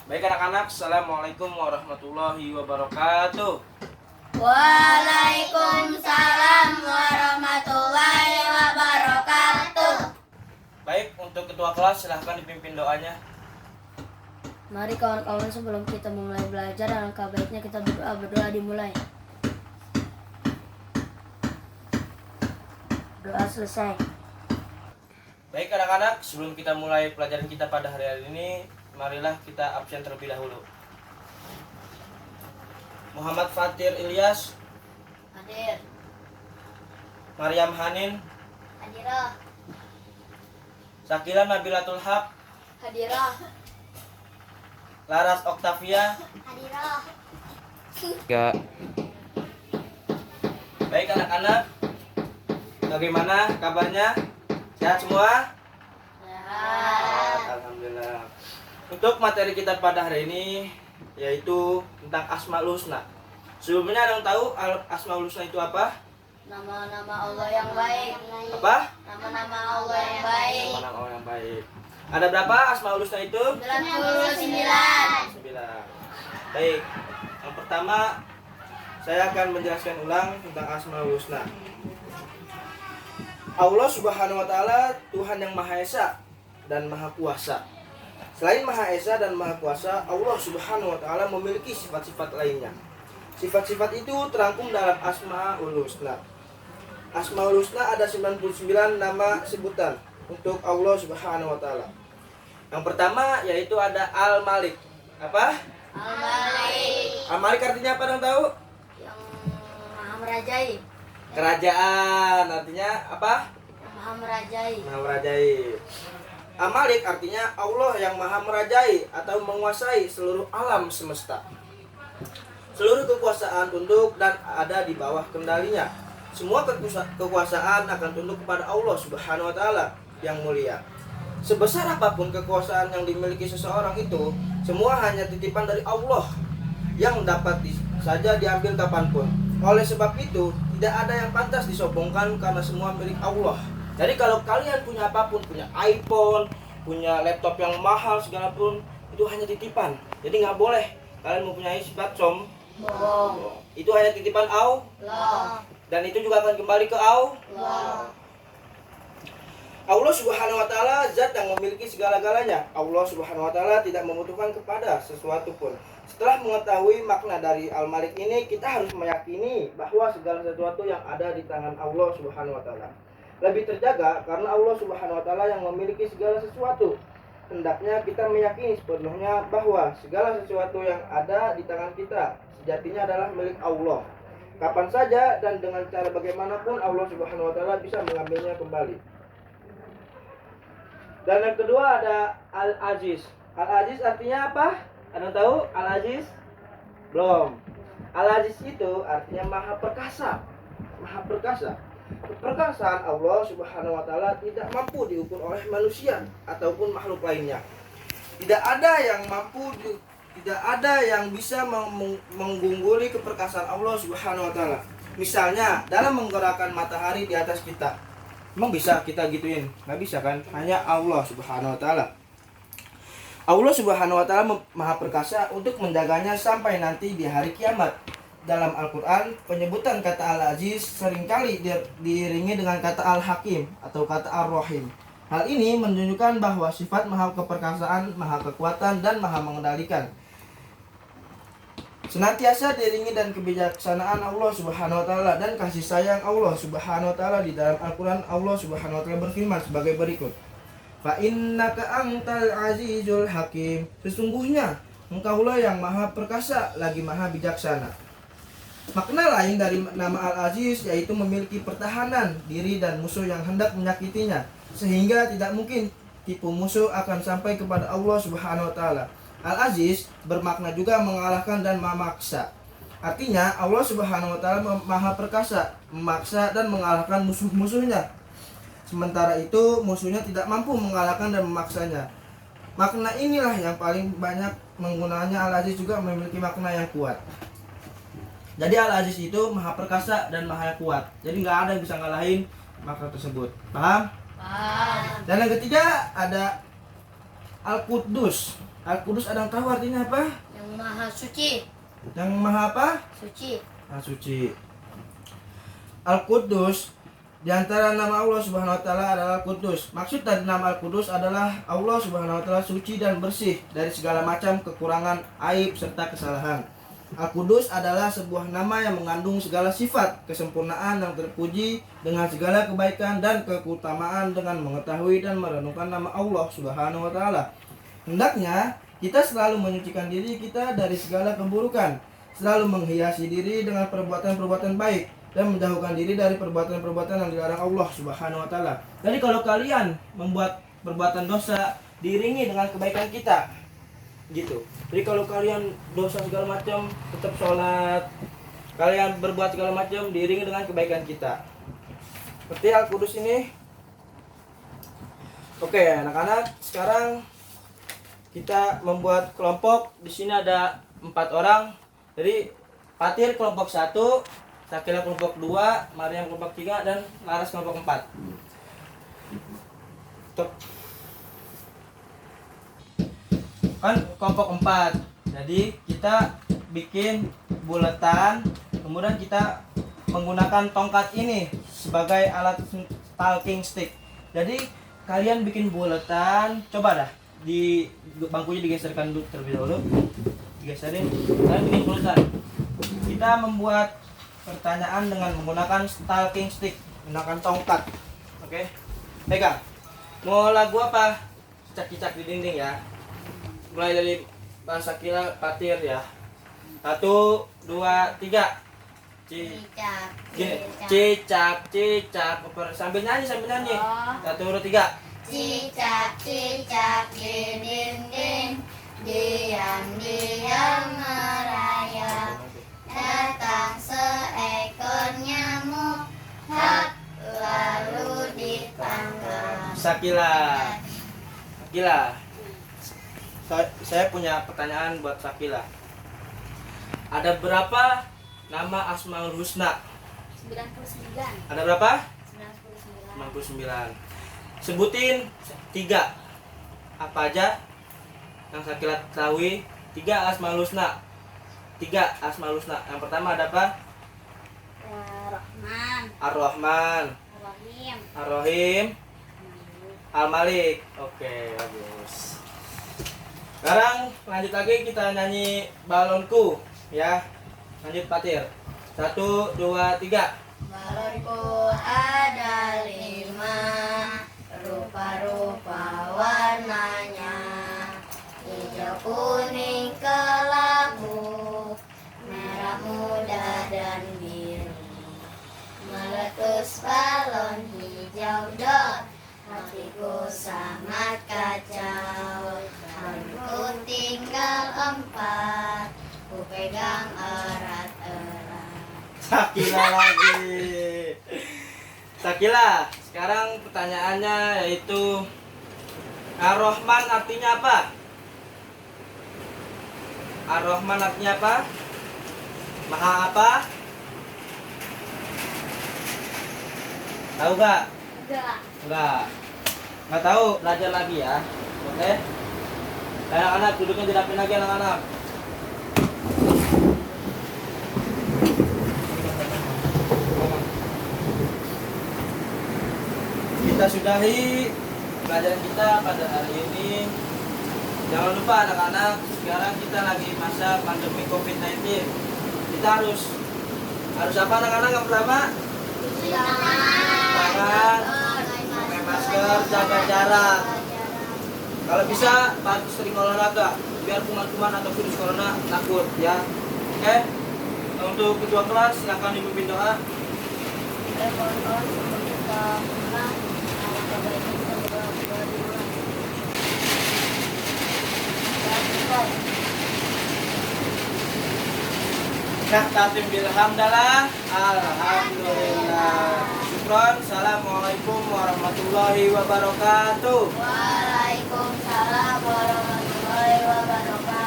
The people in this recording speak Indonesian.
Baik anak-anak, Assalamualaikum warahmatullahi wabarakatuh. Waalaikumsalam warahmatullahi wabarakatuh. Baik, untuk ketua kelas silahkan dipimpin doanya. Mari kawan-kawan, sebelum kita mulai belajar, alangkah baiknya kita berdoa dimulai. Doa selesai. Baik anak-anak, sebelum kita mulai pelajaran kita pada hari ini, marilah kita absen terlebih dahulu. Muhammad Fatir Ilyas, Hadir. Maryam Hanin, Hadirah. Sakila Nabilatul Haq, Hadirah. Laras Oktavia. Hadirah. Baik anak-anak, bagaimana kabarnya? Sehat semua? Alhamdulillah. Untuk materi kita pada hari ini yaitu tentang Asmaul Husna. Sebelumnya ada yang tahu Asmaul Husna itu apa? Nama-nama Allah yang baik. Apa? Nama-nama Allah yang baik. Nama Allah yang baik. Ada berapa Asmaul Husna itu? 99. 9. Baik. Yang pertama saya akan menjelaskan ulang tentang Asmaul Husna. Allah Subhanahu wa taala Tuhan yang Maha Esa dan Maha Kuasa. Selain Maha Esa dan Maha Kuasa, Allah Subhanahu wa taala memiliki sifat-sifat lainnya. Sifat-sifat itu terangkum dalam Asmaul Husna. Asmaul Husna ada 99 nama sebutan untuk Allah Subhanahu wa taala. Yang pertama yaitu ada Al-Malik. Apa? Al-Malik. Al-Malik artinya apa dong tahu? Yang maha merajai. Kerajaan. Artinya apa? Yang maha merajai. Maha merajai. Al-Malik artinya Allah yang maha merajai atau menguasai seluruh alam semesta. Seluruh kekuasaan tunduk dan ada di bawah kendalinya. Semua kekuasaan akan tunduk kepada Allah Subhanahu wa taala yang mulia. Sebesar apapun kekuasaan yang dimiliki seseorang itu, semua hanya titipan dari Allah yang dapat saja diambil kapanpun. Oleh sebab itu, tidak ada yang pantas disombongkan karena semua milik Allah. Jadi kalau kalian punya apapun, punya iPhone, punya laptop yang mahal segala pun, itu hanya titipan. Jadi nggak boleh kalian mempunyai sifat Bohong. Itu hanya titipan Allah. dan itu juga akan kembali ke Allah. Allah Subhanahu wa taala zat yang memiliki segala-galanya. Allah Subhanahu wa taala tidak membutuhkan kepada sesuatu pun. Setelah mengetahui makna dari Al-Malik ini, kita harus meyakini bahwa segala sesuatu yang ada di tangan Allah Subhanahu wa taala lebih terjaga karena Allah Subhanahu wa taala yang memiliki segala sesuatu. Hendaknya kita meyakini sepenuhnya bahwa segala sesuatu yang ada di tangan kita sejatinya adalah milik Allah. Kapan saja dan dengan cara bagaimanapun Allah Subhanahu wa taala bisa mengambilnya kembali. Dan yang kedua ada Al-Aziz. Al-Aziz artinya apa? Ada yang tahu Al-Aziz? Belum. Al-Aziz itu artinya maha perkasa. Maha perkasa. Keperkasaan Allah Subhanahu wa taala tidak mampu diukur oleh manusia ataupun makhluk lainnya. Tidak ada yang bisa mengungguli keperkasaan Allah Subhanahu wa taala. Misalnya dalam menggerakkan matahari di atas kita. Emang bisa kita gituin? Nggak bisa kan? Hanya Allah Subhanahu wa taala. Allah Subhanahu wa taala maha perkasa untuk menjaganya sampai nanti di hari kiamat. Dalam Al-Quran, penyebutan kata Al-Aziz seringkali diiringi dengan kata Al-Hakim atau kata Ar-Rahim. Hal ini menunjukkan bahwa sifat maha keperkasaan, maha kekuatan, dan maha mengendalikan senantiasa diiringi dan kebijaksanaan Allah Subhanahu wa taala dan kasih sayang Allah Subhanahu wa taala. Di dalam Al-Quran, Allah Subhanahu wa taala berfirman sebagai berikut. Fa innaka antal azizul hakim. Sesungguhnya engkaulah yang maha perkasa lagi maha bijaksana. Makna lain dari nama Al-Aziz yaitu memiliki pertahanan diri dan musuh yang hendak menyakitinya, sehingga tidak mungkin tipu musuh akan sampai kepada Allah Subhanahu wa taala. Al-Aziz bermakna juga mengalahkan dan memaksa. Artinya Allah Subhanahu wa taala maha perkasa, memaksa dan mengalahkan musuh-musuhnya. Sementara itu musuhnya tidak mampu mengalahkan dan memaksanya. Makna inilah yang paling banyak menggunakannya. Al-Aziz juga memiliki makna yang kuat. Jadi Al-Aziz itu maha perkasa dan maha kuat. Jadi nggak ada yang bisa ngalahin makna tersebut. Paham? Paham. Dan yang ketiga ada Al-Quddus. Al-Quddus ada yang tahu artinya apa? Yang maha suci. Yang maha apa? Suci. Maha suci. Al-Quddus di antara nama Allah Subhanahu wa taala adalah Al-Quddus. Maksud dari nama Al-Quddus adalah Allah Subhanahu wa taala suci dan bersih dari segala macam kekurangan, aib serta kesalahan. Al-Quddus adalah sebuah nama yang mengandung segala sifat kesempurnaan yang terpuji dengan segala kebaikan dan keutamaan. Dengan mengetahui dan merenungkan nama Allah Subhanahu wa taala, hendaknya kita selalu menyucikan diri kita dari segala keburukan, selalu menghiasi diri dengan perbuatan-perbuatan baik dan menjauhkan diri dari perbuatan-perbuatan yang dilarang Allah Subhanahu wa taala. Jadi kalau kalian membuat perbuatan dosa, diiringi dengan kebaikan kita. Gitu. Jadi kalau kalian dosa segala macam, tetap sholat. Kalian berbuat segala macam, diiringi dengan kebaikan kita. Seperti Al-Quddus ini. Oke, anak-anak, sekarang kita membuat kelompok. Di sini ada 4 orang. Jadi Fatir kelompok 1, Sakila kelompok 2, Maryam kelompok 3, dan Laras kelompok 4. Stop. Kan kelompok 4. Jadi kita bikin buletan, kemudian kita menggunakan tongkat ini sebagai alat talking stick. Jadi kalian bikin buletan, coba dah di bangkunya digeserkan dulu terlebih dahulu. Digeserin. Kalian bikin buletan. Kita membuat pertanyaan dengan menggunakan talking stick, menggunakan tongkat. Oke. Pegang. Mau lagu apa? Cicak-cicak di dinding ya. Mulai dari bahasa kira Fatir ya. 1, 2, 3. Cicak, Cicak, cicak. Sambil nyanyi, sambil nyanyi. 1, 2, 3. cicak, cicak di dinding, diam-diam merayap. Datang seekor nyamuk, hap, lalu ditangkap. Sakila. Sakila. Saya punya pertanyaan buat Sakila. Ada berapa nama Asmaul Husna? 99. Ada berapa? 99. 99. Sebutin 3. Apa aja yang Sakila ketahui? 3 Asmaul Husna. 3 Asmaul Husna. Yang pertama ada apa? Rahman, Ar-Rahman, Rahim, Ar-Rahim, Al-Malik. Oke, bagus. Sekarang lanjut lagi, kita nyanyi balonku ya. Lanjut Fatir. 1, 2, 3. balonku ada 5, rupa-rupa warnanya, hijau, kuning, kelabu, merah muda dan biru. Meletus balon hijau dot, hatiku sangat kacau. Balonku tinggal 4, ku pegang erat-erat. Sakila lagi. Sakila, sekarang pertanyaannya yaitu Ar-Rahman artinya apa? Ar-Rahman artinya apa? Maha apa? Tahu gak? Enggak. Nggak tahu, belajar lagi ya. Oke? Anak-anak duduknya dirapin lagi anak-anak. Kita sudahi pelajaran kita pada hari ini. Jangan lupa anak-anak, sekarang kita lagi masa pandemi COVID-19. Kita harus apa anak-anak? Yang pertama, Cuci tangan, pakai masker, jaga jarak. Kalau bisa, bantu sering olahraga biar kuman-kuman atau virus corona takut ya. Oke? Untuk ketua kelas silakan dipimpin doa. kawan-kawan sebelum kita pulang, alangkah baiknya kita berdoa dulu. Tahtatim bilhamdalah. Alhamdulillah. Syukron. Assalamualaikum warahmatullahi wabarakatuh. Waalaikumsalam warahmatullahi wabarakatuh.